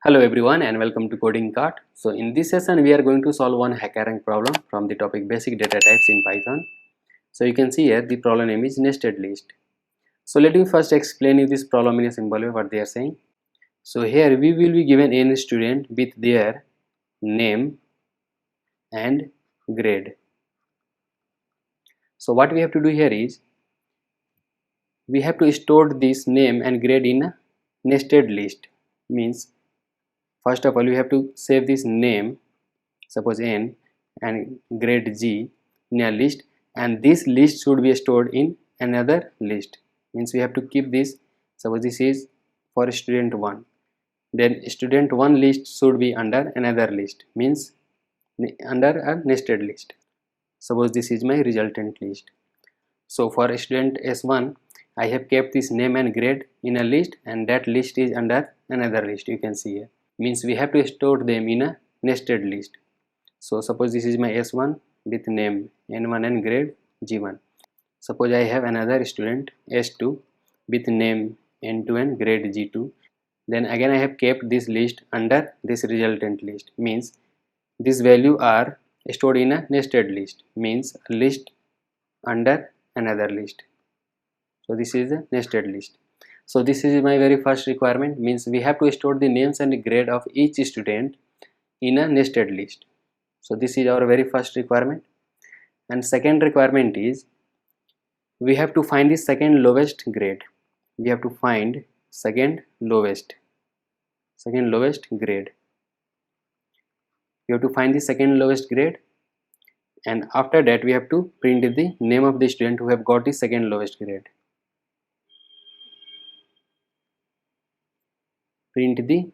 Hello everyone and welcome to Coding Cart. So in this session we are going to solve one HackerRank problem from the topic basic data types in Python. So you can see here the problem name is nested list. So let me first explain you this problem in a simple way what they are saying. So here we will be given n student with their name and grade. So what we have to do here is we have to store this name and grade in a nested list. Means first of all we have to save this name, suppose n, and grade g in a list, and this list should be stored in another list. Means we have to keep this. Suppose this is for student 1, then student 1 list should be under another list, means under a nested list. Suppose this is my resultant list. So for student s1 I have kept this name and grade in a list, and that list is under another list. You can see here. Means we have to store them in a nested list. So suppose this is my s1 with name n1 and grade g1. Suppose I have another student s2 with name n2 and grade g2. Then again I have kept this list under this resultant list. Means these values are stored in a nested list, means a list under another list. So this is a nested list. So this is my very first requirement, means we have to store the names and grade of each student in a nested list. So this is our very first requirement. And second requirement is we have to find the second lowest grade. We have to find second lowest grade. We have to find the second lowest grade, and after that we have to print the name of the student who have got the second lowest grade. Print the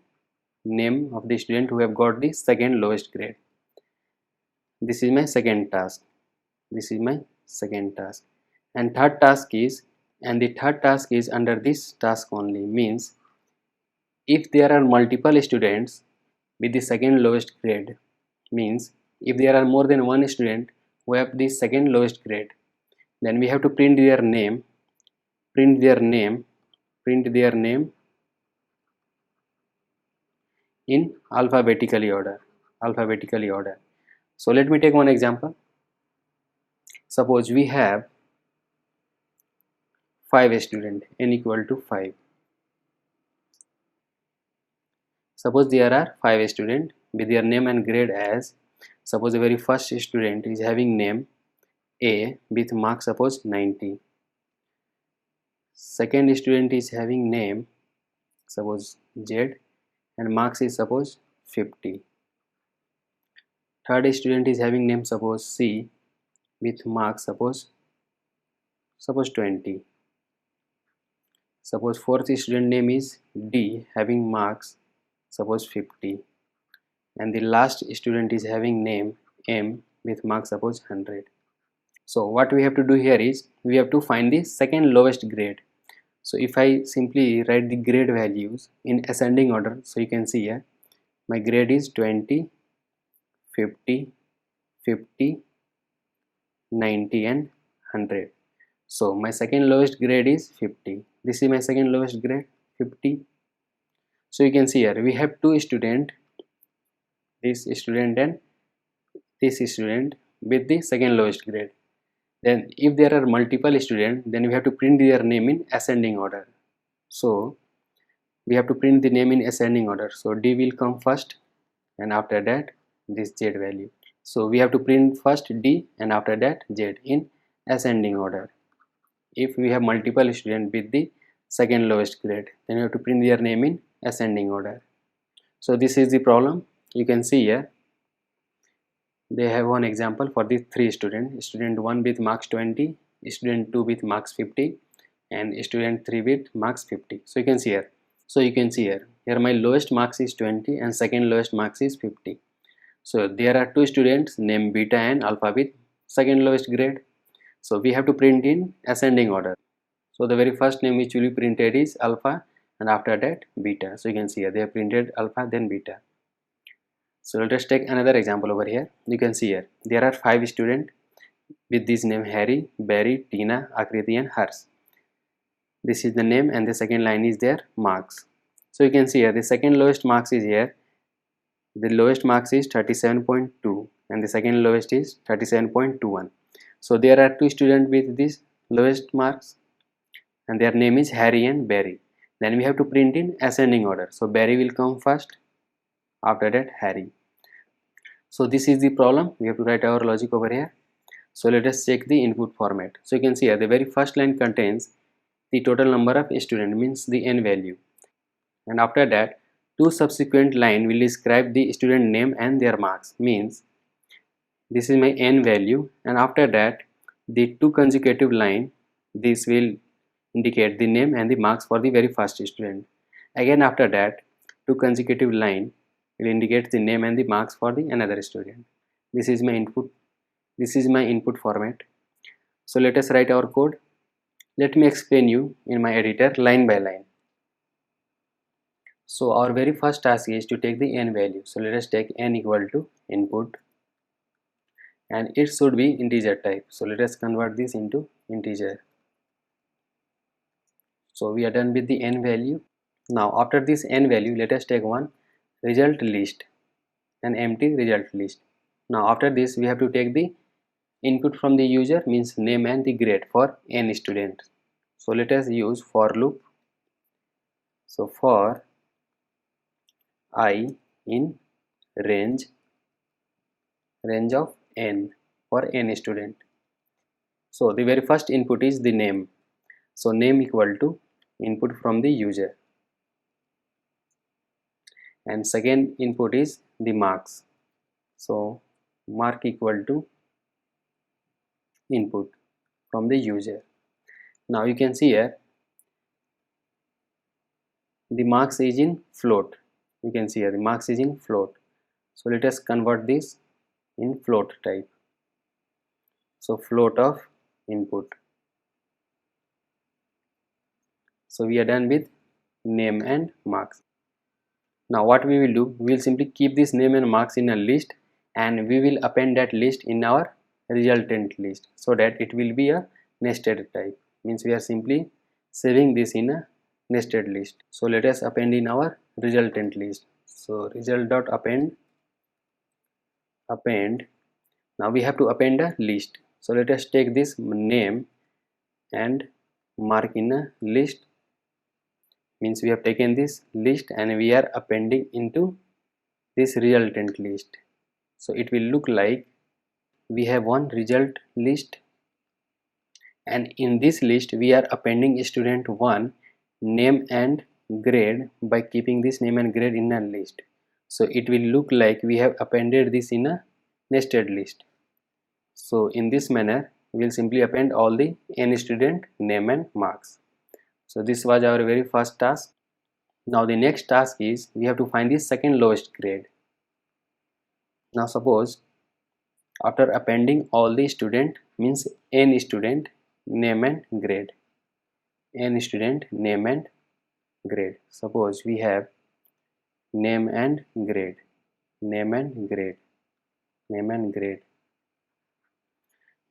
name of the student who have got the second lowest grade. This is my second task. And third task is under this task only. Means if there are multiple students with the second lowest grade, means if there are more than one student who have the second lowest grade, then we have to print their name in alphabetically order. So let me take one example. Suppose we have 5 students, n equal to 5. Suppose there are 5 students with their name and grade as, suppose the very first student is having name A with mark suppose 90. Second student is having name suppose Z and marks is suppose 50. Third student is having name suppose C with marks suppose 20. Suppose fourth student name is D having marks suppose 50, and the last student is having name M with marks suppose 100. So what we have to do here is we have to find the second lowest grade. So if I simply write the grade values in ascending order, so you can see here my grade is 20, 50, 50, 90 and 100. So my second lowest grade is 50. This is my second lowest grade, 50. So you can see here we have two students, this student and this student with the second lowest grade. Then if there are multiple students, then we have to print their name in ascending order. So we have to print the name in ascending order. So D will come first and after that this Z value. So we have to print first D and after that Z in ascending order. If we have multiple students with the second lowest grade, then we have to print their name in ascending order. So this is the problem. You can see here they have one example for the 3 students, student 1 with marks 20, student 2 with marks 50 and student 3 with marks 50. So you can see here here my lowest marks is 20 and second lowest marks is 50. So there are two students named Beta and Alpha with second lowest grade. So we have to print in ascending order. So the very first name which will be printed is Alpha and after that Beta. So you can see here they have printed Alpha then Beta. So let us take another example over here. You can see here there are 5 students with this name Harry, Barry, Tina, Akriti and Hers. This is the name and the second line is their marks. So you can see here the second lowest marks is here. The lowest marks is 37.2 and the second lowest is 37.21. So there are two students with this lowest marks and their name is Harry and Barry. Then we have to print in ascending order. So Barry will come first, after that Harry. So this is the problem. We have to write our logic over here. So let us check the input format. So you can see here the very first line contains the total number of students, means the n value, and after that two subsequent line will describe the student name and their marks, means this is my n value, and after that the two consecutive line, this will indicate the name and the marks for the very first student. Again after that two consecutive line will indicate the name and the marks for the another student. This is my input format. So let us write our code. Let me explain you in my editor line by line. So our very first task is to take the n value. So let us take n equal to input, and it should be integer type. So let us convert this into integer. So we are done with the n value. Now after this n value, let us take one result list, an empty result list. Now after this we have to take the input from the user, means name and the grade for n students. So let us use for loop. So for I in range of n for n student. So the very first input is the name. So name equal to input from the user, and second input is the marks. So mark equal to input from the user. Now you can see here the marks is in float. You can see here the marks is in float. So let us convert this in float type. So float of input. So we are done with name and marks. Now what we will do, we will simply keep this name and marks in a list, and we will append that list in our resultant list, so that it will be a nested type, means we are simply saving this in a nested list. So let us append in our resultant list. So result.append. Now we have to append a list. So let us take this name and mark in a list, means we have taken this list and we are appending into this resultant list. So it will look like we have one result list, and in this list we are appending student 1 name and grade by keeping this name and grade in a list. So it will look like we have appended this in a nested list. So in this manner we will simply append all the n student name and marks. So this was our very first task. Now the next task is we have to find the second lowest grade. Now suppose after appending all the student, means n student name and grade, n student name and grade. Suppose we have name and grade, name and grade, name and grade.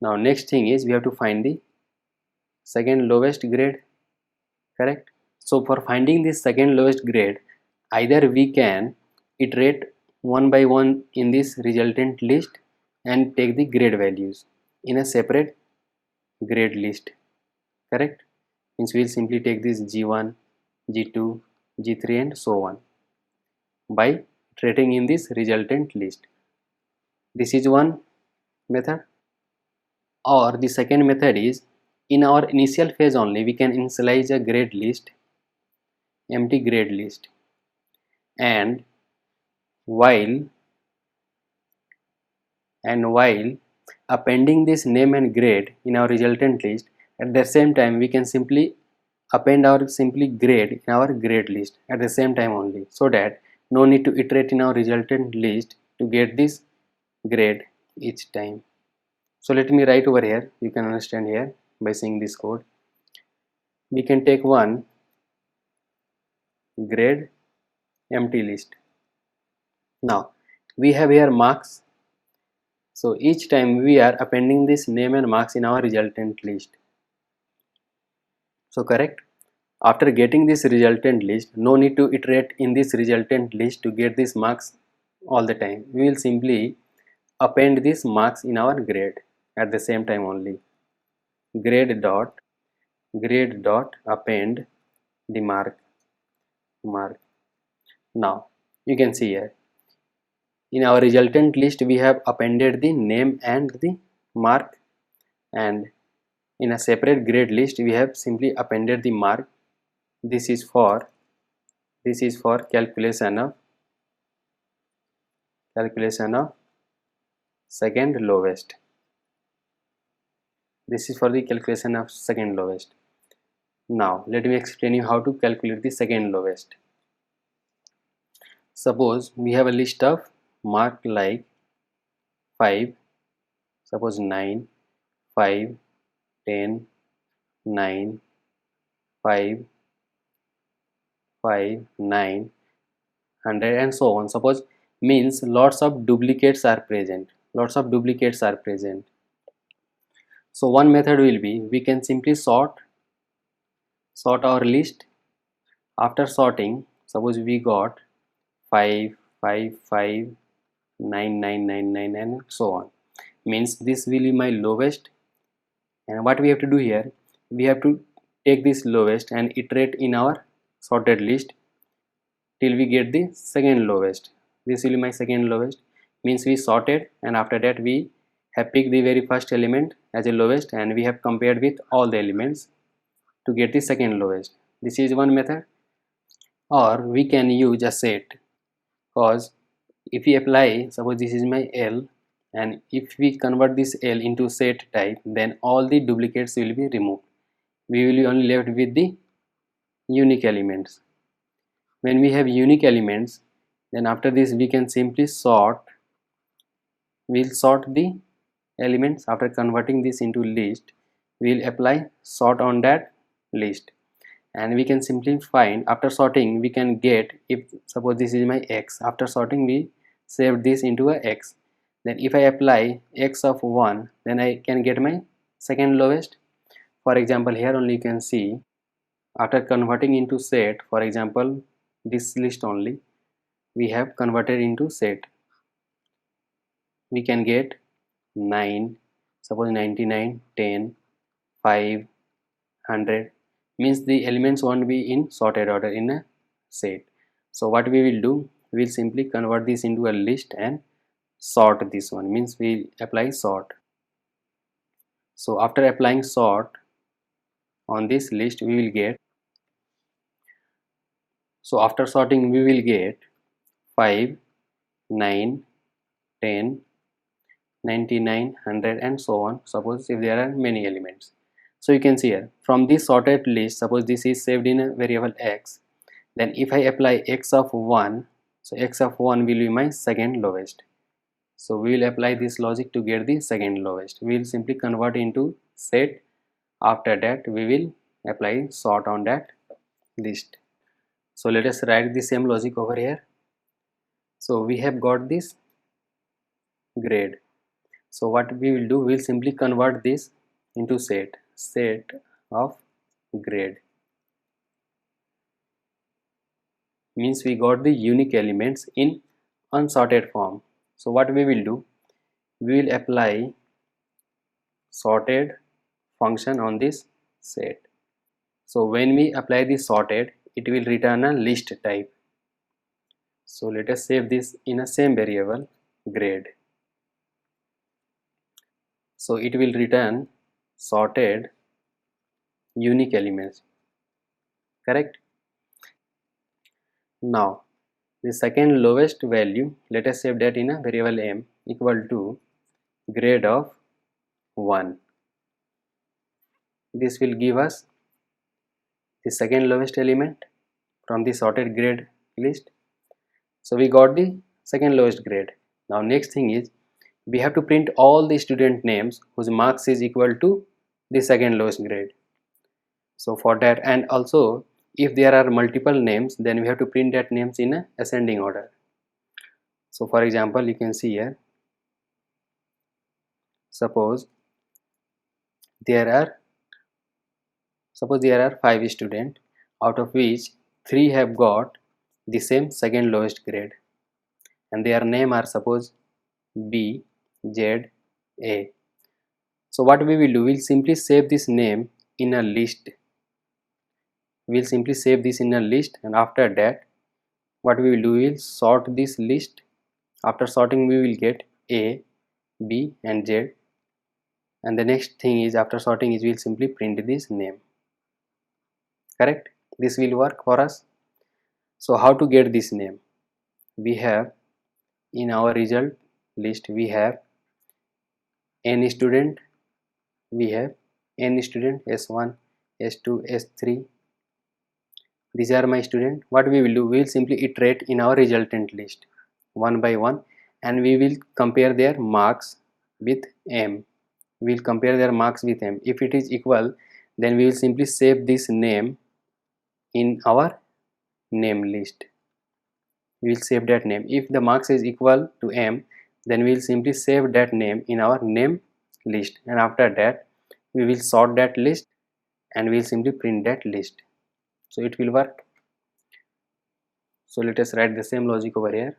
Now next thing is we have to find the second lowest grade, correct? So for finding this second lowest grade, either we can iterate one by one in this resultant list and take the grade values in a separate grade list, correct? Means we will simply take this G1, G2, G3 and so on by iterating in this resultant list. This is one method. Or the second method is, in our initial phase only we can initialize a grade list, empty grade list, and while appending this name and grade in our resultant list, at the same time we can simply append our grade in our grade list at the same time only, so that no need to iterate in our resultant list to get this grade each time. So let me write over here, you can understand here by seeing this code. We can take one grade empty list. Now we have here marks. So each time we are appending this name and marks in our resultant list. So correct. After getting this resultant list, no need to iterate in this resultant list to get these marks all the time. We will simply append these marks in our grade at the same time only. Grade dot append the mark. Now you can see here in our resultant list we have appended the name and the mark, and in a separate grade list we have simply appended the mark. This is for calculation of second lowest. This is for the calculation of second lowest. Now let me explain you how to calculate the second lowest. Suppose we have a list of mark like 5, suppose 9, 5, 10, 9, 5, 5, 9, 100 and so on. Suppose means lots of duplicates are present. So one method will be, we can simply sort our list. After sorting, suppose we got 5, 5, 5, 9, 9, 9, 9 and so on. Means this will be my lowest, and what we have to do here, we have to take this lowest and iterate in our sorted list till we get the second lowest. This will be my second lowest. Means we sorted and after that we have picked the very first element as a lowest and we have compared with all the elements to get the second lowest. This is one method. Or we can use a set, because if we apply, suppose this is my L, and if we convert this L into set type, then all the duplicates will be removed. We will be only left with the unique elements. When we have unique elements, then after this we can simply sort. We'll sort the elements. After converting this into list, we'll apply sort on that list, and we can simply find, after sorting we can get, if suppose this is my X, after sorting we save this into a X, then if I apply X of 1, then I can get my second lowest. For example, here only you can see, after converting into set, for example this list only we have converted into set, we can get 9, suppose 99, 10, 5, 100. Means the elements won't be in sorted order in a set. So what we will do, we will simply convert this into a list and sort this one. Means we apply sort. So after applying sort on this list, we will get, so after sorting we will get 5, 9, 10, 99, 100 and so on. Suppose if there are many elements. So you can see here, from this sorted list, suppose this is saved in a variable X, then if I apply X of 1, so X of 1 will be my second lowest. So we will apply this logic to get the second lowest. We will simply convert into set. After that we will apply sort on that list. So let us write the same logic over here. So we have got this grade. So what we will do, we will simply convert this into set of grade. Means we got the unique elements in unsorted form. So what we will do, we will apply sorted function on this set. So when we apply the sorted, it will return a list type. So let us save this in a same variable grade. So it will return sorted unique elements, correct? Now the second lowest value, let us save that in a variable m equal to grade of 1. This will give us the second lowest element from the sorted grade list. So we got the second lowest grade. Now next thing is, we have to print all the student names whose marks is equal to the second lowest grade. So for that, and also if there are multiple names, then we have to print that names in a ascending order. So for example, you can see here, suppose there are 5 students. out of which 3 have got the same second lowest grade, and their name are suppose B, Z, A. So what we will do, we'll simply save this name in a list. We'll simply save this in a list, and after that what we will do, we'll sort this list. After sorting we will get A, B and Z, and the next thing is after sorting is we'll simply print this name. Correct? This will work for us. So how to get this name? We have in our result list we have n student, we have n student S1, S2, S3. These are my student. What we will do, we will simply iterate in our resultant list one by one, and we will compare their marks with M. We will compare their marks with M. If it is equal, then we will simply save this name in our name list. We will save that name. If the marks is equal to M, then we will simply save that name in our name list, and after that we will sort that list and we will simply print that list. So it will work. So let us write the same logic over here.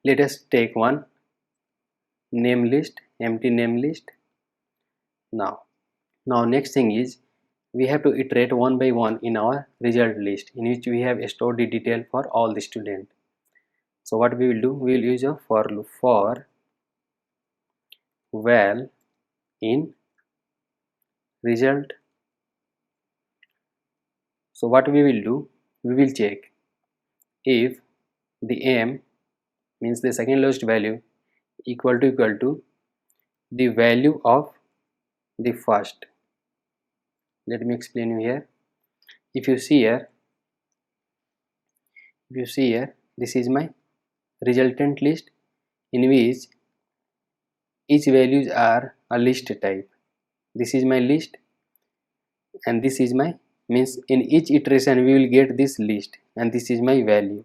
Let us take one name list, empty name list. Now next thing is we have to iterate one by one in our result list, in which we have stored the detail for all the student. So what we will do, we will use a for loop for val in result. So what we will do, we will check if the M means the second lowest value equal to the value of the first. Let me explain you here. If you see here, this is my resultant list, in which each values are a list type. This is my list and this is my, means in each iteration we will get this list, and this is my value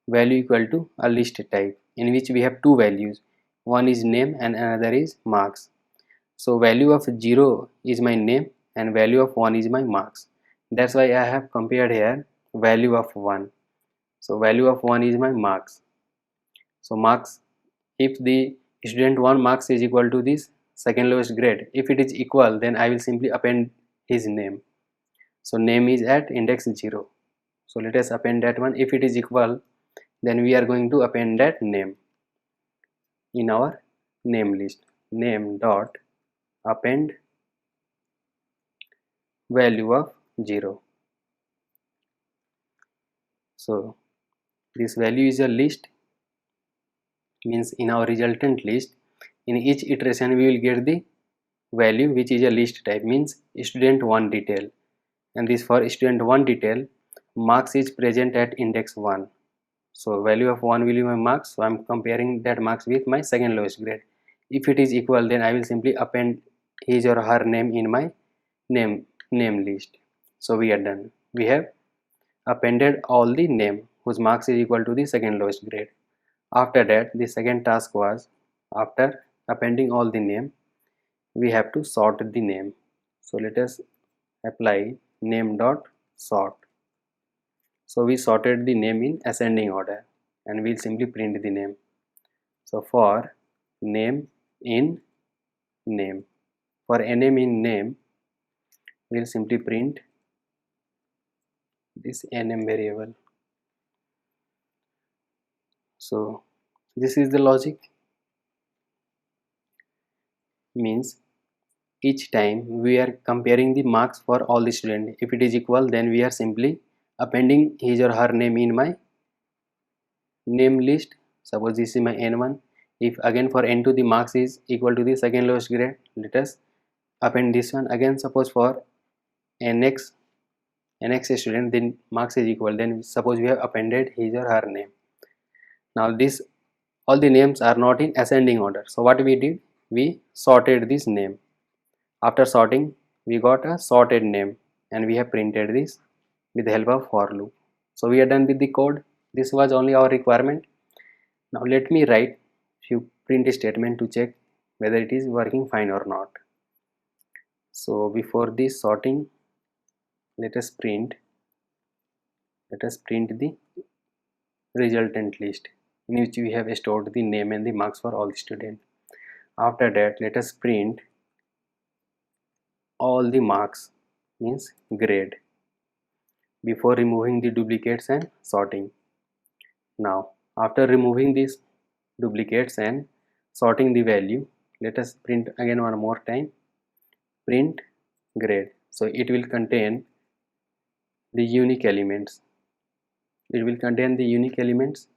equal to a list type, in which we have two values, one is name and another is marks. So value of 0 is my name and value of 1 is my marks. That's why I have compared here value of 1. So value of 1 is my marks. So marks, if the student 1 marks is equal to this second lowest grade, if it is equal, then I will simply append his name. So name is at index 0. So let us append that one. If it is equal, then we are going to append that name in our name list. Name dot append value of 0. So this value is a list, means in our resultant list, in each iteration we will get the value which is a list type, means student 1 detail, and this for student 1 detail marks is present at index 1. So value of 1 will be my marks, so I am comparing that marks with my second lowest grade. If it is equal, then I will simply append his or her name in my name list. So we are done. We have appended all the name whose marks is equal to the second lowest grade. After that, the second task was, after appending all the name, we have to sort the name. So let us apply name dot sort. So we sorted the name in ascending order, and we'll simply print the name. So for name in name, for name in name, we'll simply print this name variable. So this is the logic, means each time we are comparing the marks for all the students. If it is equal, then we are simply appending his or her name in my name list. Suppose this is my n1. If again for n2 the marks is equal to the second lowest grade, let us append this one. Again suppose for nx student, then marks is equal, then suppose we have appended his or her name. Now this, all the names are not in ascending order, so what we did, we sorted this name. After sorting, we got a sorted name, and we have printed this with the help of for loop. So we are done with the code. This was only our requirement. Now let me write few print statement to check whether it is working fine or not. So before this sorting, let us print the resultant list in which we have stored the name and the marks for all the students. After that, let us print all the marks, means grade, before removing the duplicates and sorting. Now, after removing these duplicates and sorting the value, let us print again one more time, print grade. So it will contain the unique elements. It will contain the unique elements.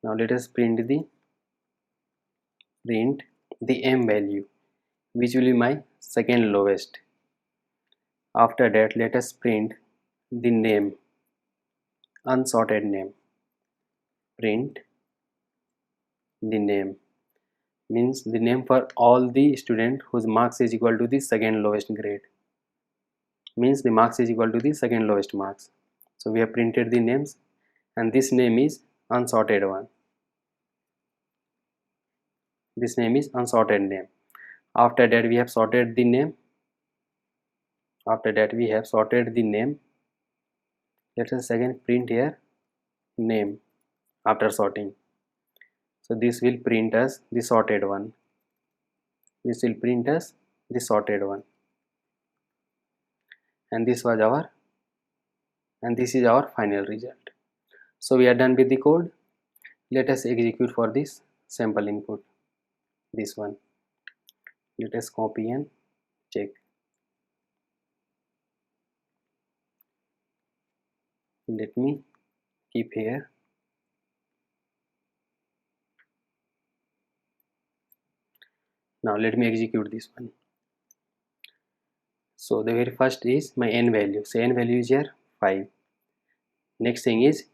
Now let us print the M value, which will be my second lowest. After that, let us print the name, unsorted name. Print the name, means the name for all the student whose marks is equal to the second lowest grade, means the marks is equal to the second lowest marks. So we have printed the names, and this name is unsorted one. This name is unsorted name. After that, we have sorted the name. Let us again print here name after sorting. So this will print us the sorted one. This will print us the sorted one. And this is our final result. So we are done with the code. Let us execute for this sample input. This one. Let us copy and check. Let me keep here. Now let me execute this one. So the very first is my n value. So n value is here 5. Next thing is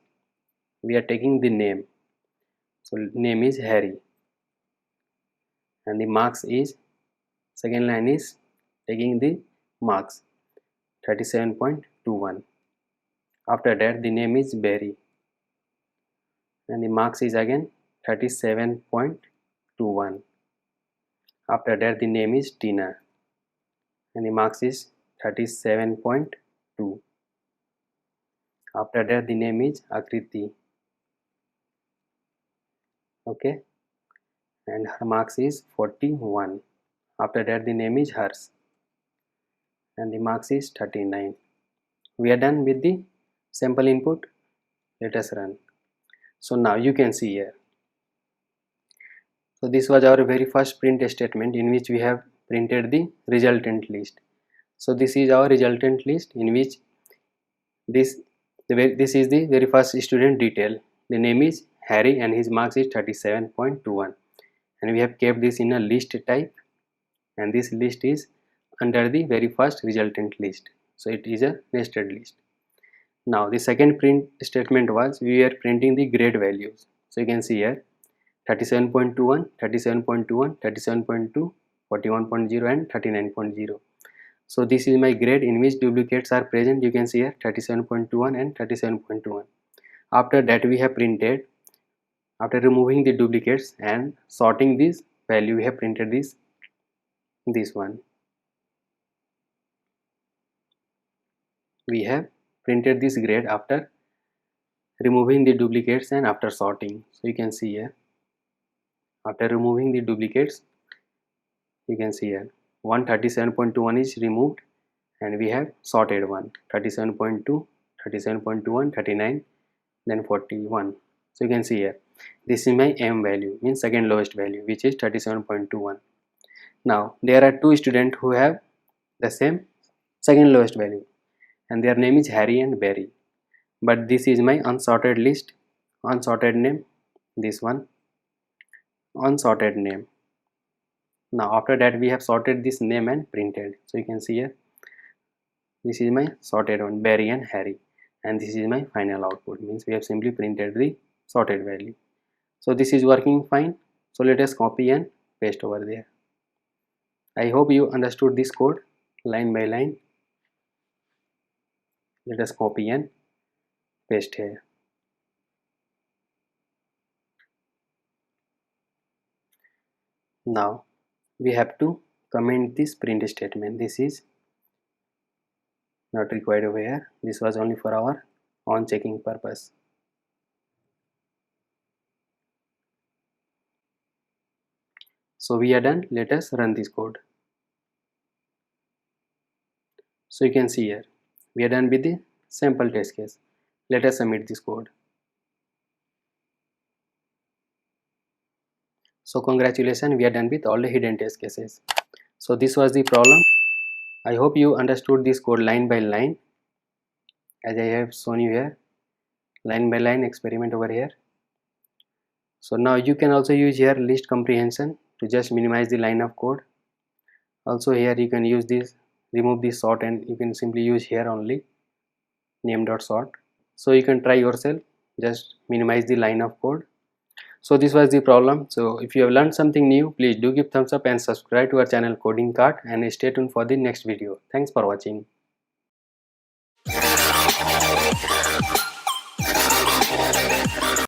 we are taking the name. So name is Harry, and the marks is, second line is taking the marks 37.21. After that, the name is Barry, and the marks is again 37.21. After that, the name is Tina, and the marks is 37.2. After that, the name is Akriti. Okay, and her marks is 41. After that, the name is Hers, and the marks is 39. We are done with the sample input. Let us run. So now you can see here. So this was our very first print statement in which we have printed the resultant list. So this is our resultant list in which this is the very first student detail. The name is Harry and his marks is 37.21, and we have kept this in a list type, and this list is under the very first resultant list. So it is a nested list. Now the second print statement was we are printing the grade values. So you can see here 37.21, 37.21, 37.2, 41.0 and 39.0. So this is my grade in which duplicates are present. You can see here 37.21 and 37.21. After that, we have printed, after removing the duplicates and sorting this value, we have printed this one. We have printed this grade after removing the duplicates and after sorting. So you can see here, after removing the duplicates, you can see here 137.21 is removed, and we have sorted one 37.2, 37.21, 39, then 41. So you can see here this is my M value, means second lowest value, which is 37.21. Now there are two students who have the same second lowest value, and their name is Harry and Barry, but this is my unsorted list, unsorted name, this one unsorted name. Now after that, we have sorted this name and printed. So you can see here this is my sorted one, Barry and Harry, and this is my final output, means we have simply printed the sorted value. So this is working fine. So let us copy and paste over there. I hope you understood this code line by line. Let us copy and paste here. Now we have to comment this print statement. This is not required over here. This was only for our on checking purpose. So we are done. Let us run this code. So you can see here we are done with the sample test case. Let us submit this code. So congratulations, we are done with all the hidden test cases. So this was the problem. I hope you understood this code line by line, as I have shown you here, line by line experiment over here. So now you can also use here list comprehension to just minimize the line of code. Also here you can use this, remove this sort, and you can simply use here only name.sort. So you can try yourself, just minimize the line of code. So this was the problem. So if you have learned something new, please do give thumbs up and subscribe to our channel Coding Cart, and stay tuned for the next video. Thanks for watching.